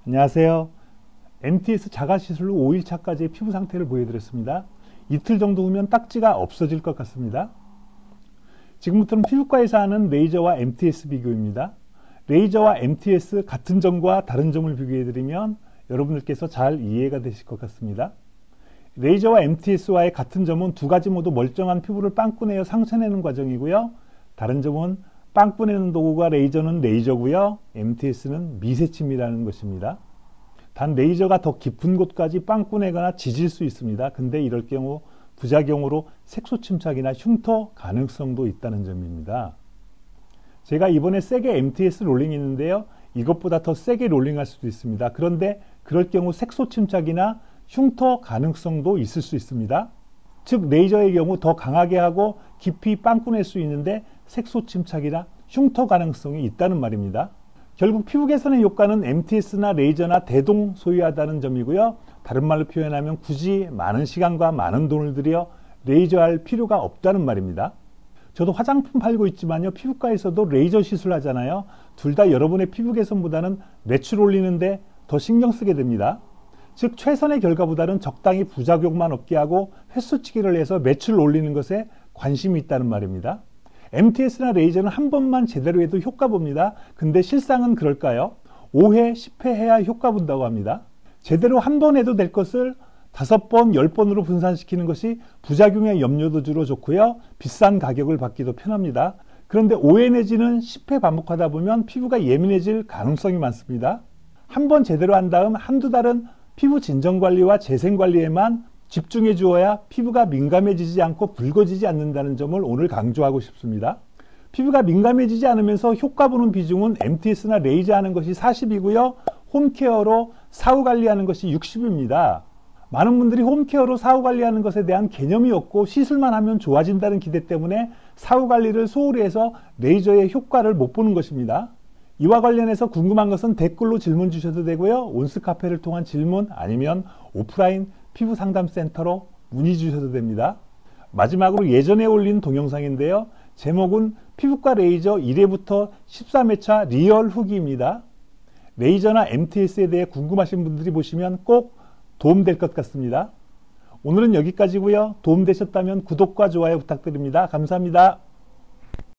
안녕하세요. MTS 자가시술로 5일차까지의 피부 상태를 보여드렸습니다. 이틀 정도 후면 딱지가 없어질 것 같습니다. 지금부터는 피부과에서 하는 레이저와 MTS 비교입니다. 레이저와 MTS 같은 점과 다른 점을 비교해드리면 여러분들께서 잘 이해가 되실 것 같습니다. 레이저와 MTS와의 같은 점은 두 가지 모두 멀쩡한 피부를 빵꾸내어 상처내는 과정이고요. 다른 점은 빵꾸내는 도구가 레이저는 레이저고요. MTS는 미세침이라는 것입니다. 단 레이저가 더 깊은 곳까지 빵꾸내거나 지질 수 있습니다. 근데 이럴 경우 부작용으로 색소 침착이나 흉터 가능성도 있다는 점입니다. 제가 이번에 세게 MTS 롤링이 있는데요. 이것보다 더 세게 롤링할 수도 있습니다. 그런데 그럴 경우 색소 침착이나 흉터 가능성도 있을 수 있습니다. 즉 레이저의 경우 더 강하게 하고 깊이 빵꾸낼 수 있는데 색소 침착이나 흉터 가능성이 있다는 말입니다. 결국 피부 개선의 효과는 MTS나 레이저나 대동소이하다는 점이고요. 다른 말로 표현하면 굳이 많은 시간과 많은 돈을 들여 레이저할 필요가 없다는 말입니다. 저도 화장품 팔고 있지만요. 피부과에서도 레이저 시술 하잖아요. 둘 다 여러분의 피부 개선보다는 매출 올리는데 더 신경 쓰게 됩니다. 즉 최선의 결과보다는 적당히 부작용만 없게 하고 횟수치기를 해서 매출을 올리는 것에 관심이 있다는 말입니다. MTS나 레이저는 한 번만 제대로 해도 효과 봅니다. 근데 실상은 그럴까요? 5회, 10회 해야 효과 본다고 합니다. 제대로 한 번 해도 될 것을 5번, 10번으로 분산시키는 것이 부작용의 염려도 주로 좋고요. 비싼 가격을 받기도 편합니다. 그런데 5회 내지는 10회 반복하다 보면 피부가 예민해질 가능성이 많습니다. 한 번 제대로 한 다음 한두 달은 피부 진정관리와 재생관리에만 집중해 주어야 피부가 민감해지지 않고 붉어지지 않는다는 점을 오늘 강조하고 싶습니다. 피부가 민감해지지 않으면서 효과 보는 비중은 MTS나 레이저 하는 것이 40이고요. 홈케어로 사후 관리하는 것이 60입니다. 많은 분들이 홈케어로 사후 관리하는 것에 대한 개념이 없고 시술만 하면 좋아진다는 기대 때문에 사후 관리를 소홀히 해서 레이저의 효과를 못 보는 것입니다. 이와 관련해서 궁금한 것은 댓글로 질문 주셔도 되고요. 온스카페를 통한 질문 아니면 오프라인 피부상담센터로 문의 주셔도 됩니다. 마지막으로 예전에 올린 동영상인데요. 제목은 피부과 레이저 1회부터 13회차 리얼 후기입니다. 레이저나 MTS에 대해 궁금하신 분들이 보시면 꼭 도움될 것 같습니다. 오늘은 여기까지고요. 도움되셨다면 구독과 좋아요 부탁드립니다. 감사합니다.